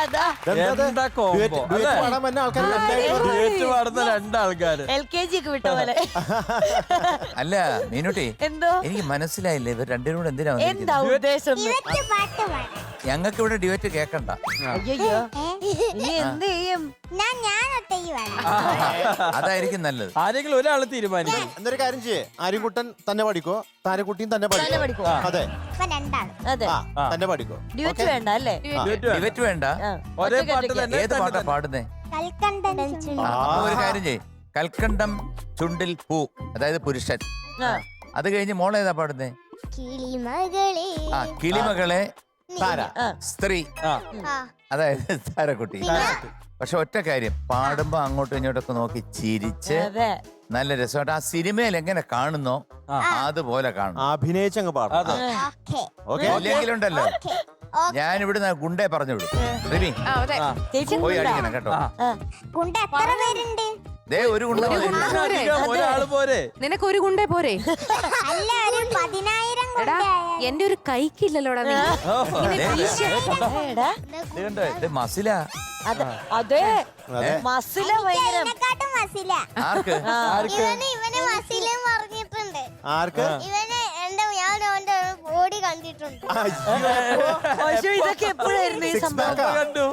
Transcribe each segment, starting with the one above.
എന്താ കോംബോ പാടുന്ന രണ്ടാൾക്കാര് LKG ഒക്കെ വിട്ട പോലെ. അല്ല മീനുട്ടി, എന്തോ എനിക്ക് മനസ്സിലായില്ലേ ഇവർ രണ്ടുപേരും കൂടെ എന്തിനാ എന്താ ഉദ്ദേശം? ഞങ്ങൾക്ക് ഇവിടെ ഡിബേറ്റ് കേക്കണ്ട. അയ്യോ ഇനി എന്ത് ചെയ്യും? അതായിരിക്കും നല്ലത്. ആരെങ്കിലും ഒരാള് തീരുമാനിക്കും. എന്തൊരു കാര്യം ചെയ്യേ, ആര്യൻകുട്ടൻ തന്നെ പഠിക്കോ, താരക്കുട്ടിയും തന്നെ പഠിക്കോ. അതെ അതെ, തന്നെ പഠിക്കോ. ഡ്യൂറ്റ് വേണ്ട അല്ലേ? ഡിബേറ്റ് വേണ്ട. ഒരേ പാട്ട് തന്നെ. ഏത് പാട്ടാ പാടുന്നേ? അപ്പൊ ഒരു കാര്യം ചെയ്യ്, കൽക്കണ്ടം ചുണ്ടിൽ പൂ, അതായത് പുരുഷൻ. അത് കഴിഞ്ഞ് മോളേതാ പാടുന്നേ? കിളിമകളെ താര സ്ത്രീ, അതായത് താരക്കുട്ടി. പക്ഷെ ഒറ്റ കാര്യം, പാടുമ്പോ അങ്ങോട്ടും ഇങ്ങോട്ടൊക്കെ നോക്കി ചിരിച്ച് നല്ല രസമായിട്ട് ആ സിനിമയിൽ എങ്ങനെ കാണുന്നോ അതുപോലെ കാണും. അഭിനയിച്ചങ്ങ് പാടും. ഇല്ലെങ്കിലുണ്ടല്ലോ ഞാൻ ഇവിടുന്ന് ഗുണ്ടേ പറഞ്ഞു വിടും. റിമി പോയി അടിക്കണം കേട്ടോ. ദേ ഒരു ഗുണ്ട ഒരാള് പോരെ. നിനക്ക് ഒരു ഗുണ്ടേ പോരെ? എന്റെ ഒരു കൈക്കില്ലല്ലോടാ നീ. മസില. അതെ മസില ഭയങ്കര. ആർക്ക്? ആർക്ക്? ബോഡി കണ്ടിട്ടുണ്ട്. പക്ഷെ ഇതൊക്കെ എപ്പോഴായിരുന്നു ഈ സംഭവം? കണ്ടു.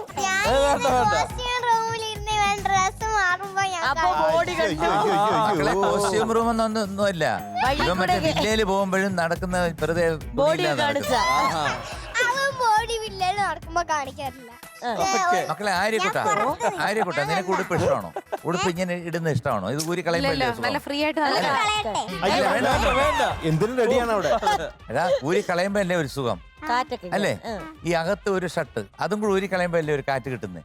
അപ്പൊ ബോഡി കണ്ടു. മക്കളെ കോസ്റ്റ്യൂം റൂം ഒന്നുമല്ല. ഇവ മറ്റേ വില്ലയില് പോകുമ്പോഴും നടക്കുന്ന വെറുതെ ബോഡി കാണിച്ച ബോഡി വില്ലയിൽ നടക്കുമ്പോ കാണിക്കാറില്ല. മക്കളെ ആര്യക്കുട്ട നിനക്ക് ഉടുപ്പ് ഇഷ്ടമാണോ? ഉടുപ്പ് ഇങ്ങനെ ഇടുന്ന ഇഷ്ടമാണോ? ഇത് ഊരി കളയുമ്പോ നല്ല ഫ്രീ ആയിട്ട് എന്തിനും റെഡിയാണ് അവിടെ. എടാ ഊരി കളയുമ്പോ അല്ലേ ഒരു സുഖം കാറ്റൊക്കെ അല്ലേ? ഈ അകത്ത് ഒരു ഷർട്ട് അതും കൂടി ഊരി കളയുമ്പോ അല്ലേ ഒരു കാറ്റ് കിട്ടുന്നേ?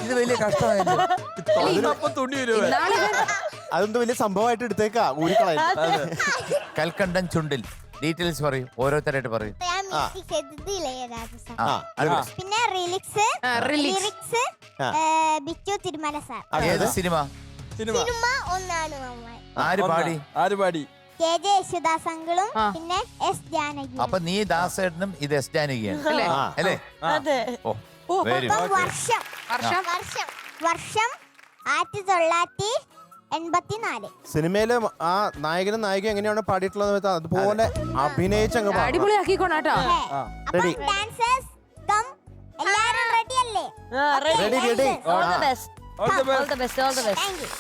ഇത് വലിയ കഷ്ടമായല്ലോ. തുണി വരുവേ. അതൊന്നും വലിയ സംഭവമായിട്ട് എടുത്തേക്കാ ഊരിക്കളയാൻ. കൽക്കണ്ടൻ ചുണ്ടിൽ ഡീറ്റെയിൽസ് പറയും, ഓരോരുത്തരായിട്ട് പറയും. പിന്നെ ബിച്ചു തിരുമല സാർ. ഏത് സിനിമ? സിനിമ ഒന്നാണ്. ആര് പാടി? KJ യേശുദാസ് അങ്കിളും പിന്നെ S ജാനകി. അപ്പൊ നീ ദാസേട്ടനും ഇത് S ജാനകിയാണ് അല്ലേ? അതെ. Very good. വർഷം 1984. സിനിമയില് ആ നായകനും നായിക എങ്ങനെയാണ് പാടിയിട്ടുള്ളത് അതുപോലെ അഭിനയിച്ചങ്ങ് പാടും. അടിപൊളിയാക്കിക്കോണാട്ടോ. ഡാൻസേഴ്സ് കം എല്ലാരും റെഡി അല്ലേ? Ready. All the best. All the best. Thank you.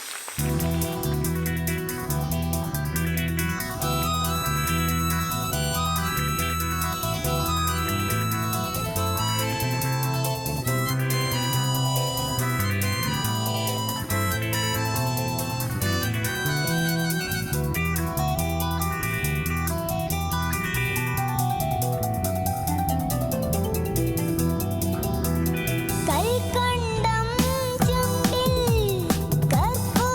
കൽക്കണ്ടം ചുണ്ടിൽ കർപ്പൂരത്തിരി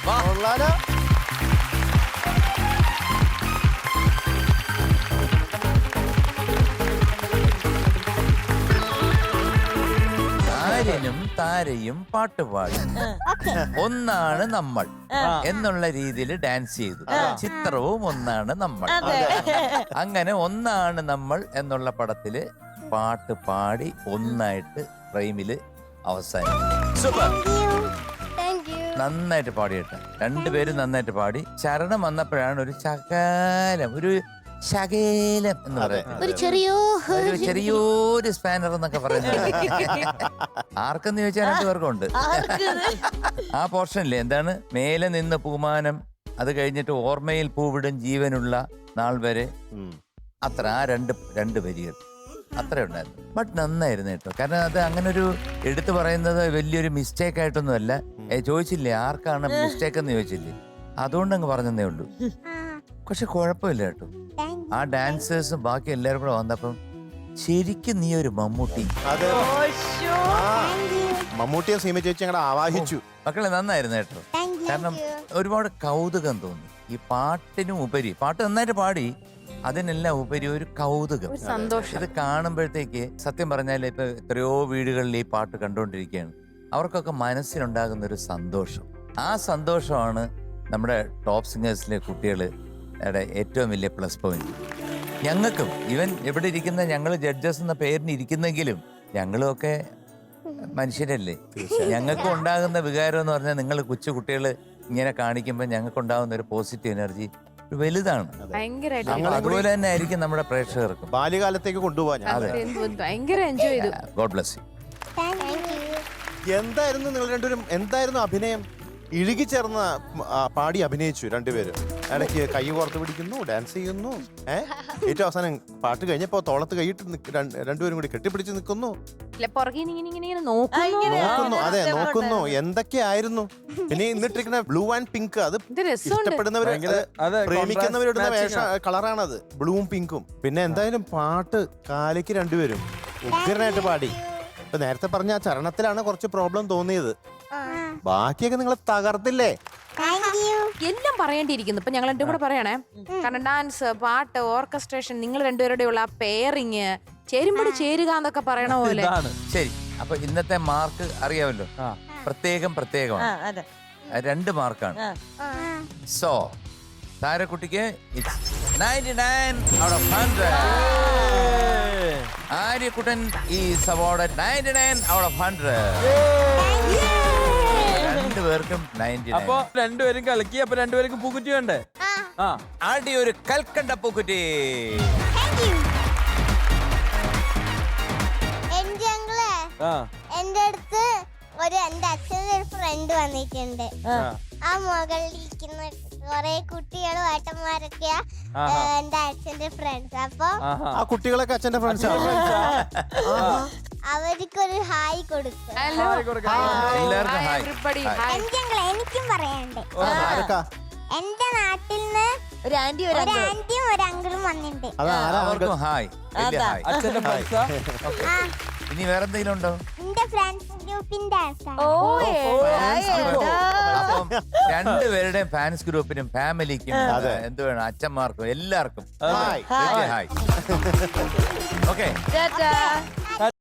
വാ. കൊള്ളാലോ. ആര്യനും താരയും പാട്ടുപാടി ഒന്നാണ് നമ്മൾ എന്നുള്ള രീതിയിൽ ഡാൻസ് ചെയ്തു. ചിത്രവും ഒന്നാണ് നമ്മൾ. അങ്ങനെ ഒന്നാണ് നമ്മൾ എന്നുള്ള പടത്തില് പാട്ട് പാടി ഒന്നായിട്ട് ഫ്രെയിമില് അവസാനിക്കും. സൂപ്പർ, നന്നായിട്ട് പാടിയിട്ട് രണ്ടുപേരും നന്നായിട്ട് പാടി. ചരണം വന്നപ്പോഴാണ് ഒരു ശകലം എന്ന് പറയുന്നത്. ഒരു ചെറിയൊരു സ്പാനർ എന്നൊക്കെ പറയുന്നത്. ആർക്കെന്ന് ചോദിച്ചാൽ രണ്ടുപേർക്കും ഉണ്ട്. ആ പോർഷനില്ലേ എന്താണ്, മേലെ നിന്ന് പൂമാനം, അത് കഴിഞ്ഞിട്ട് ഓർമ്മയിൽ പൂവിടും ജീവനുള്ള നാൾ വരെ, അത്ര ആ രണ്ട് വരികൾ അത്ര ഉണ്ടായിരുന്നു. ബട്ട് നന്നായിരുന്നു കേട്ടോ. കാരണം അത് അങ്ങനെ ഒരു എടുത്തു പറയുന്നത് വലിയൊരു മിസ്റ്റേക്ക് ആയിട്ടൊന്നുമല്ല. ചോദിച്ചില്ലേ ആർക്കാണ് മിസ്റ്റേക്ക് എന്ന് ചോദിച്ചില്ലേ, അതുകൊണ്ട് അങ്ങ് പറഞ്ഞതേ ഉള്ളൂ. പക്ഷെ കുഴപ്പമില്ല കേട്ടോ. ആ ഡാൻസേഴ്സും ബാക്കി എല്ലാവരും കൂടെ വന്നപ്പം ശരിക്കും നീ ഒരു മമ്മൂട്ടി. മമ്മൂട്ടിയെ സീമ ചേച്ചി ഞങ്ങളെ ആവാഹിച്ചു. മക്കളെ നന്നായിരുന്നു കേട്ടോ. കാരണം ഒരുപാട് കൗതുകം തോന്നി. ഈ പാട്ടിനും ഉപരി, പാട്ട് നന്നായിട്ട് പാടി, അതിനെല്ലാം ഉപരി ഒരു കൗതുകം, സന്തോഷം. ഇത് കാണുമ്പോഴത്തേക്ക് സത്യം പറഞ്ഞാൽ ഇപ്പൊ എത്രയോ വീടുകളിൽ ഈ പാട്ട് കണ്ടുകൊണ്ടിരിക്കുകയാണ്. അവർക്കൊക്കെ മനസ്സിലുണ്ടാകുന്ന ഒരു സന്തോഷം. ആ സന്തോഷമാണ് നമ്മുടെ ടോപ്പ് സിംഗേഴ്സിലെ കുട്ടികളുടെ ഏറ്റവും വലിയ പ്ലസ് പോയിന്റ്. ഞങ്ങൾക്കും ഇവൻ എവിടെ ഇരിക്കുന്ന ഞങ്ങൾ ജഡ്ജസ് എന്ന പേരിന് ഇരിക്കുന്നെങ്കിലും ഞങ്ങളുമൊക്കെ മനുഷ്യരല്ലേ. ഞങ്ങൾക്ക് ഉണ്ടാകുന്ന വികാരം എന്ന് പറഞ്ഞാൽ നിങ്ങൾ കൊച്ചു കുട്ടികൾ ഇങ്ങനെ കാണിക്കുമ്പോൾ ഞങ്ങൾക്ക് ഉണ്ടാകുന്ന ഒരു പോസിറ്റീവ് എനർജി വലുതാണ്. അതുപോലെ തന്നെ ആയിരിക്കും നമ്മുടെ പ്രേക്ഷകർക്കും. ബാല്യകാലത്തേക്ക് കൊണ്ടുപോവാൻ ഭയങ്കര എൻജോയ് ചെയ്തു. God bless you. എന്തായിരുന്നു നിങ്ങൾ രണ്ടുപേരും, എന്തായിരുന്നു അഭിനയം? ഇഴുകിച്ചേർന്ന് പാടി അഭിനയിച്ചു രണ്ടുപേരും. ഇടയ്ക്ക് കൈ കോർത്ത് പിടിക്കുന്നു, ഡാൻസ് ചെയ്യുന്നു. ഏറ്റവും അവസാനം പാട്ട് കഴിഞ്ഞപ്പോ തോളത്ത് കൈയിട്ട് രണ്ടുപേരും കൂടി കെട്ടിപ്പിടിച്ച് നിൽക്കുന്നു. നോക്കുന്നു, അതെ നോക്കുന്നു. എന്തൊക്കെയായിരുന്നു. പിന്നെ ഇന്നിട്ടിരിക്കുന്ന ബ്ലൂ ആൻഡ് പിങ്ക്, അത് ഇഷ്ടപ്പെടുന്നവര്, പ്രേമിക്കുന്നവരിടുന്ന കളറാണത്, ബ്ലൂവും പിങ്കും. പിന്നെ എന്തായാലും പാട്ട് കാലയ്ക്ക് രണ്ടുപേരും ഉഗ്രനായിട്ട് പാടി. ഇപ്പൊ നേരത്തെ പറഞ്ഞ ആ ചരണത്തിലാണ് കുറച്ച് പ്രോബ്ലം തോന്നിയത്. ബാക്കിയൊക്കെ നിങ്ങൾ തകർത്തില്ലേ? എല്ലാം പറയേണ്ടിയിരിക്കുന്നു. ഇപ്പൊ ഞങ്ങൾ രണ്ടും കൂടെ പറയണേ. കാരണം ഡാൻസ്, പാട്ട്, ഓർക്കസ്ട്രേഷൻ, നിങ്ങൾ രണ്ടുപേരുടെയുള്ള ആ പെയറിങ്, ചേരുമ്പോൾ ചേരുക എന്നൊക്കെ പറയണ പോലെ. ശരി, അപ്പൊ ഇന്നത്തെ മാർക്ക് അറിയാമല്ലോ. പ്രത്യേകമാണ്. 2 മാർക്കാണ്. സോ താരക്കുട്ടിക്ക് 99 out of 100. Aryakuttan is awarded 99 out of 100. രണ്ടുപേർക്കും 99. അപ്പൊ രണ്ടുപേരും കളിക്കി. അപ്പൊ രണ്ടുപേർക്കും പൂക്കുറ്റി വേണ്ടേ? ആടി ഒരു കൽക്കണ്ട പൂക്കുറ്റി. എന്റെ അടുത്ത് എന്റെ അച്ഛൻ്റെ ഒരു ഫ്രണ്ട് വന്നിട്ടുണ്ട്. ആ മുകളിലിരിക്കുന്ന കൊറേ കുട്ടികളും ഏട്ടന്മാരൊക്കെയാ എന്റെ അച്ഛന്റെ ഫ്രണ്ട്സ്. അപ്പൊ ആ കുട്ടികളൊക്കെ അച്ഛന്റെ ഫ്രണ്ട്സ്. അവർക്കൊരു ഹായ് കൊടുക്കും. എനിക്കും പറയാണ്ട്. എന്റെ നാട്ടിൽ നിന്ന് ഒരു ആന്റിയും ഒരു അങ്കിളും വന്നിട്ടുണ്ട്. ഇനി വേറെന്തെങ്കിലും ഉണ്ടോ? എന്റെ ഫ്രണ്ട്സ് ഗ്രൂപ്പിന്റെ ആൾക്കാർ. അപ്പം രണ്ടുപേരുടെയും ഫാൻസ് ഗ്രൂപ്പിനും ഫാമിലിക്കും എന്ത് വേണം, അച്ഛന്മാർക്കും എല്ലാവർക്കും ഹായ്. ഓക്കെ.